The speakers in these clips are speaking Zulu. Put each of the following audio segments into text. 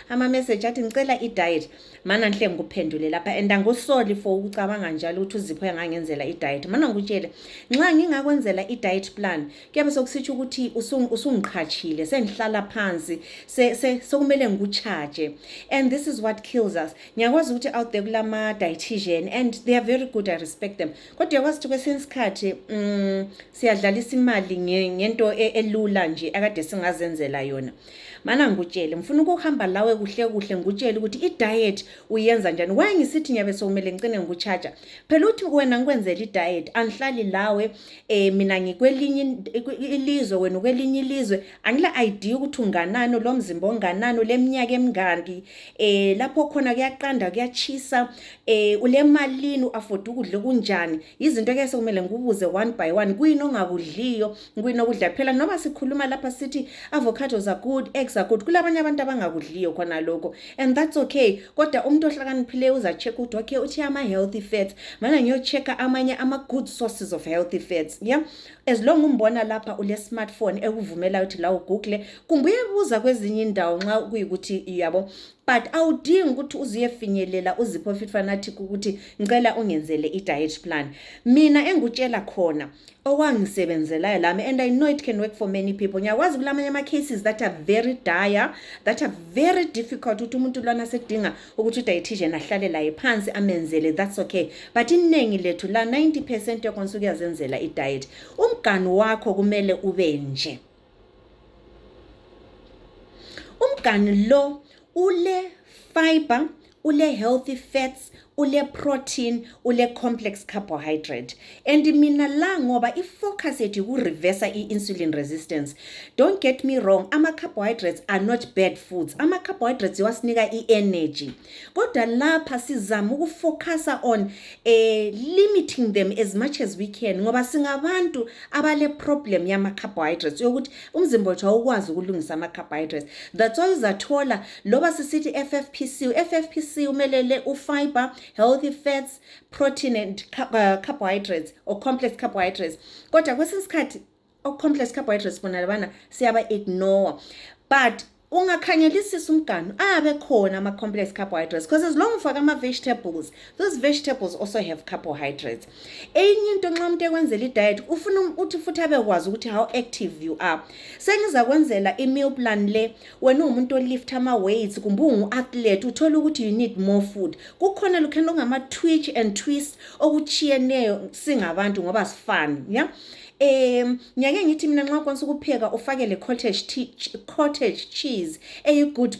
ama-message athi ngicela i-diet mana ngihle ngikuphendule lapha and angusoli for ukucabanga njalo ukuthi uZipho engangenzela i-diet. Mana ngikutshele nxa ngingakwenzela i-diet plan kuyabe sokusitsho ukuthi usungiqhatshile sengihlala phansi sekumele ngikucharge, and this is what kills us. Ngiyakwazi ukuthi out there kulama-dietitian and they are very good, I respect them, kodwa uyakwazi ukuthi kwesinye isikhathi siyadlalisa imali ngento elula nje akade singazenzela yona. Mana ngikutshele ngifuna ukuhamba lawe kuhle kuhle ngikutshele ukuthi i-diet uyenza njani. Why ngisithi ngiyabe sokumele ngicine ngikucharger? Phela uthi wena ngikwenzela i-diet angihlali lawe mina ngikwelinye ilizwe wena ukwelinye ilizwe, angila idea ukuthi unganani lo mzimba onganani leminyaka emingaki, lapho khona kuyaqanda kuyachisa, ule malini u-afford ukudla kunjani. Izinto ke sokumele ngikubuze one by one, kuyini ongakudliyo kuyini okudla. Phela noma sikhuluma lapha sithi avocados are good, eggs are good, kulabanye abantu abangakudliyo khona lokho, and that's okay. Kodwa umuntu ohlakaniphile uza check ukuthi okay uthi ama-healthy fats, mana ngiyo-checka amanye ama-good sources of healthy fats. Yeah, as long umbona lapha ule smartphone ekuvumela ukuthi la ugoogle, kumbuye buza kwezinye indawo nxa kuyikuthi yabo, but awudingi ukuthi uziyefinyelela uZipho Fit Fanatic ukuthi ngicela ungenzele i-diet plan. Mina engutshela khona okwangisebenzelayo lami, and I know it can work for many people. Ngiyakwazi kulamanye ama-cases that are very dire, that are very difficult ukuthi umuntu lwana sedinga ukuthi u-dietitian ahlale la phansi amenzele, that's okay. But iningi lethu la 90% yakwanisa ukuyazenzela i-diet. Umgani wakho kumele ube nje, umgani lo ule fiber, ule healthy fats, ule protein, ule complex carbohydrate. And mina la ngoba i-focus yethu ku-reverse i-insulin resistance. Don't get me wrong, ama-carbohydrates are not bad foods. Ama-carbohydrates iwasinika i-energy. Kodwa lapha sizama ukufocusa on limiting them as much as we can, ngoba singabantu abale problem yama-carbohydrates yokuthi umzimba wethu awukwazi ukulungisa ama-carbohydrates. That's why uzathola loba sisithi FFPC umelele u-fiber, healthy fats, protein and carbohydrates or complex carbohydrates. Kodwa kwesinye isikhathi complex carbohydrates bona labana siyaba ignore, but ungakhanyelisisa umganu abe khona ama-complex carbohydrates, because as long ufaka ama-vegetables, those vegetables also have carbohydrates. Enye into nxa umuntu ekwenzela i-diet ufuna uthi futhi abekwazi ukuthi how active you are. Sengiza kwenzela i-meal plan le, wena umuntu olift ama-weights kumbe ungu-athlete uthola ukuthi you need more food. Kukhona lukhendo ngama-twitch and twist okuchiyeneyo singabantu ngoba sifani, yeah. Ngiyake ngithi mina nxa ukwanisa ukupheka ufake le cottage cheese, a good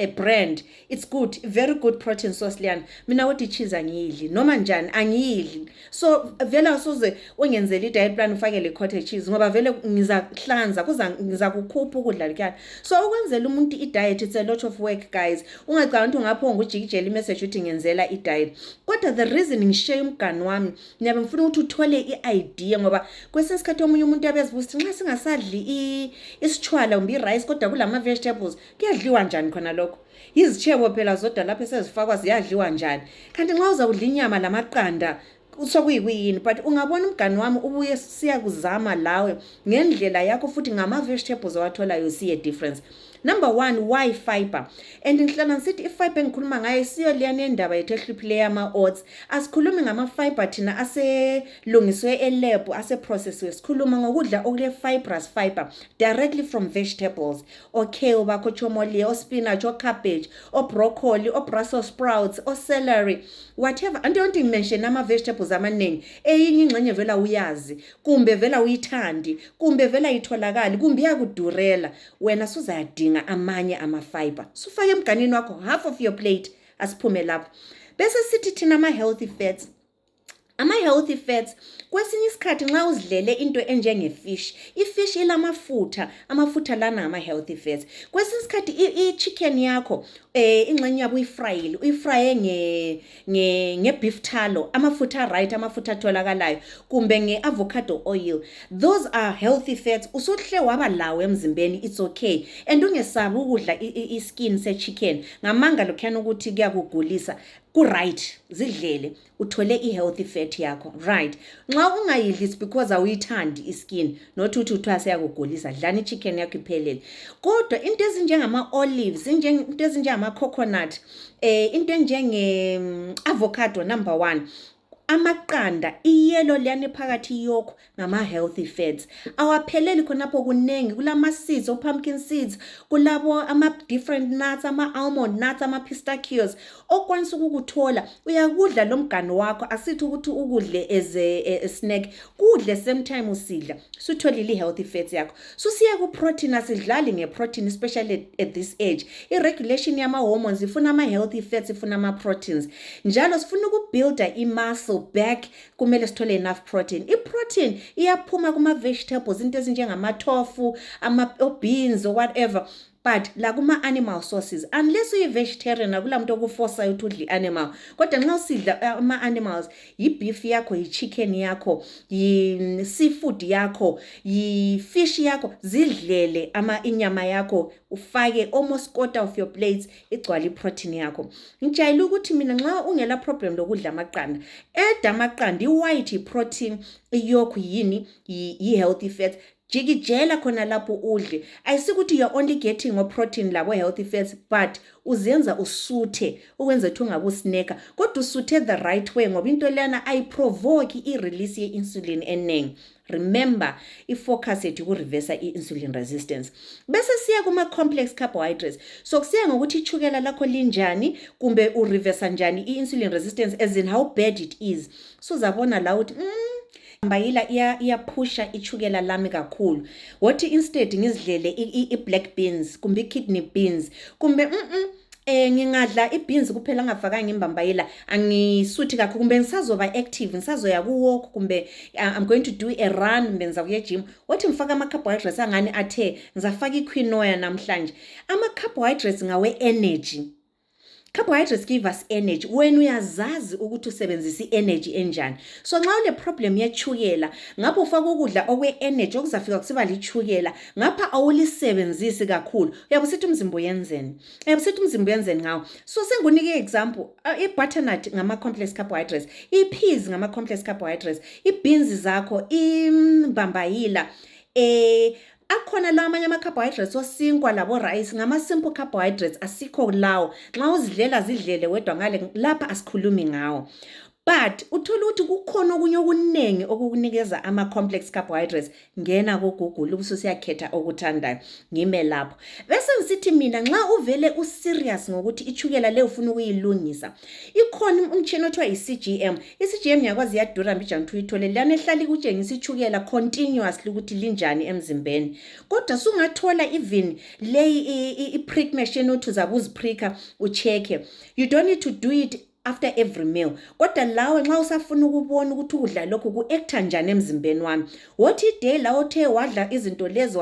a brand, it's good, very good protein source liyana. Mina wathi cheese angiyidli noma njani angiyidli, so vele usuze ungenzele i-diet plan ufake le cottage cheese ngoba vele ngizakuhlanza ngizakukhupha ukudla likana. So ukwenzela umuntu i-diet it's a lot of work guys. Ungacanga ukuthi ngapho ngujikijela i-message uthi ngenzela i-diet, kodwa the reason ngishare umgani wami ngiyabe ngifuna ukuthi uthole i-idea, ngoba kwesinye isikhathi omunye umuntu yabezibuza nxa singasadli isichwala umbi rice kodwa kulama vegetables kuyadliwa njani khona lokho. Izitshebo phela zodwa lapha esezifakwa ziyadliwa njani, kanti nxa uzawudla inyama lamaqanda sokuyini. But ungabona umgani wami ubuye siyakuzama lawe ngendlela yakho futhi ngama-vegetables owatholayo see a difference. Number one, why fiber? And ngihlala ngisithi i-fiber engikhuluma ngayo siyo liyana endaba yethu ehluphileyo yama-oats. Asikhulumi ngama-fiber thina aselungiswe elab ase-processiwe, sikhuluma ngokudla okule fibrous fiber directly from vegetables, o-kale bakho, chomoli, o-spinach, o-cabbage, o-broccoli, o-brussels sprouts, o-celery, whatever. And don't mention ama-vegetables amaningi, eyinye ingxenye vela uyazi, kumbe vela uyithandi, kumbe vela itholakali, kumbe iyakudurela, wena suzayadinga amanye ama-fiber. Sufake emganini wakho half of your plate asiphume lapho. Bese sithi thina ama-healthy fats. Ama-healthy fats kwesinye isikhathi nxa uzidlele into enjenge-fish, i-fish amafutha lana ama-healthy fats. Kwesinye isikhathi i-chicken yakho ingxenye yabo uyifraye nge-beef tallow, amafutha right, amafutha atholakalayo, kumbe nge-avocado oil. Those are healthy fats. Usuhle waba lawo emzimbeni, it's okay. And ungesabi ukudla i-skin se-chicken ngamanga lokhuyana ukuthi kuyakugulisa. ku-right zidlele uthole i-healthy fat yakho right. Nxa ungayidli it's because awuyithandi iskin, not ukuthi uthiwa seyakugulisa, dlani i-chicken yakho iphelele. Kodwa into ezinjengama-olives, into ezinjengama-coconut, into enjenge-avocado number 1, amaqanda, iyelo liyane phakathi yokho ngama-healthy fats. Awapheleli khonapho kunengi, kulama-seeds, o-pumpkin seeds, kulabo ama-different nuts, ama-almond nuts, ama-pistachios, okwanisa ukukuthola. Uyakudla lo mganu wakho, asithi ukuthi ukudle as a snack, kudle same time usidla, sutholile i-healthy fats yakho. Susiya ku-protein, asidlali nge-protein, especially at this age. I-regulation yama-hormones ifuna ama-healthy fats, ifuna ama-proteins. Njalo sifuna ukubuilda i-muscle back, kumele sithole enough protein. I-protein iyaphuma kuma-vegetables, into ezinjengama-tofu, ama-beans or whatever. But la kuma-animal sources, unless uyi-vegetarian, akula muntu okuforsayo ukuthi udle i-animal. Kodwa nxa usidla ama-animals, yi-beef yakho, yi-chicken yakho, yi-seafood yakho, yi-fish yakho, zidlele inyama yakho, ufake almost quarter of your plates, igcwala i-protein yakho. Ngijayele ukuthi mina nxa ungela problem lokudla amaqanda, eda amaqanda, i-white yi-protein, iyokhu yini, yi-healthy fats, jikijela khona lapho udle. Ayisikuthi you're only getting protein labo healthy fats, but uzenza usuthe, ukwenza ukuthi ungabusneka, kodwa usuthe the right way, ngoba into lena ayiprovoke i-release ye-insulin eningi. Remember, i-focus yethu ku-reverse i-insulin resistance. Bese siya kuma-complex carbohydrates. So kusiya ngokuthi ichukela lakho linjani, kumbe ureverse njani i-insulin resistance, as in how bad it is. So zabona la uthi mbayila iyaphusha ichukela lami kakhulu. What instead ngizidlele i-black beans, kumbe i-kidney beans, kumbe ngingadla i-beans kuphela ngafakanga imbambayila, angisuthi kakhulu, kumbe ngisazoba active, ngisazoya ku-walk, kumbe I'm going to do a run, kumbe ngizakuya gym. Wathi ngifaka ama-carbohydrates angani athe ngizafaka i-quinoa namhlanje. Ama-carbohydrates ngawe energy. Carbohydrates give us energy when uyazazi ukuthi usebenzisa i-energy enjani. So nxa ule problem yechukela, ngapha ufaka ukudla okwe-energy okuzafika kusiba lichukela, ngapha awulisebenzisi kakhulu, uyabusithi umzimba uyenzeni, ngawo. So sengunike example, i-butternut ngama-complex carbohydrates, i-peas ngama-complex carbohydrates, i-beans zakho, imbambayila, akhona la amanye ama-carbohydrates osinkwa labo rice, ngama-simple carbohydrates, asikho lawo. Nxa uzidlela zidlele wedwa ngale, lapha asikhulumi ngawo. But uthola ukuthi kukhona okunye okunengi okukunikeza ama-complex carbohydrates, ngena ku-Google ubusuyakhetha okuthandayo, ngime lapho. Bese ngisithi mina nxa uvele userious ngokuthi ichukela le ufuna ukuyilungisa, ikhona umtshini othiwa i-CGM. I-CGM yakwazi yadura mbijana ukuthi uyithole, lana ehlala ikutshengisa ichukela continuously ukuthi linjani emzimbeni. Kodwa sungathola even leyi i-prick machine othi uzabe uzipricka uchecke. You don't need to do it after every meal. Kodwa lawe nxa usafuna ukubona ukuthi ukudla lokho ku-acta njani emzimbeni wami, what day la othe wadla izinto lezo,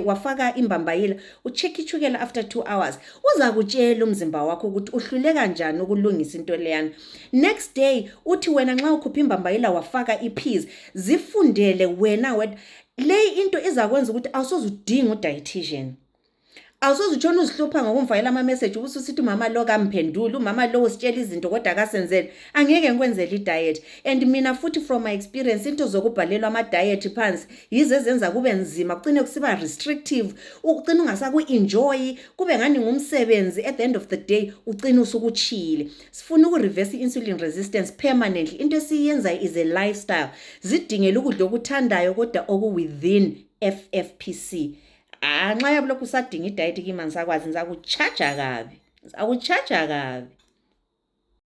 wafaka imbambayila, ucheck ichukela after 2 hours, uza kutshela umzimba wakho ukuthi uhluleka njani ukulungisa into leyana. Next day uthi wena nxa ukhupha imbambayila wafaka i-peas, zifundele wena le into izakwenza ukuthi awusoze udinga u-dietitian. Awusoze utshona uzihlupha ngokumfayela ama-message ubususithi umama lo kamphendula, umama lo usitshela izinto kodwa akasenzeli. Angeke ngikwenzele i-diet. And mina futhi from my experience, into zokubhalelwa ama-diet phansi yize ezenza kube nzima, kucine kusiba restrictive, ucine ungasaku-enjoy, kube ngani ngumsebenzi. At the end of the day ucine usukuchile. Sifuna uku-reverse i-insulin resistance permanently. Into esiyenza is a lifestyle. Zidingela ukudla okuthandayo kodwa oku-within FFPC. Nxa yabulokhu usadinga i-diet kimi ngisakwazi, ngizakuchaja kabi.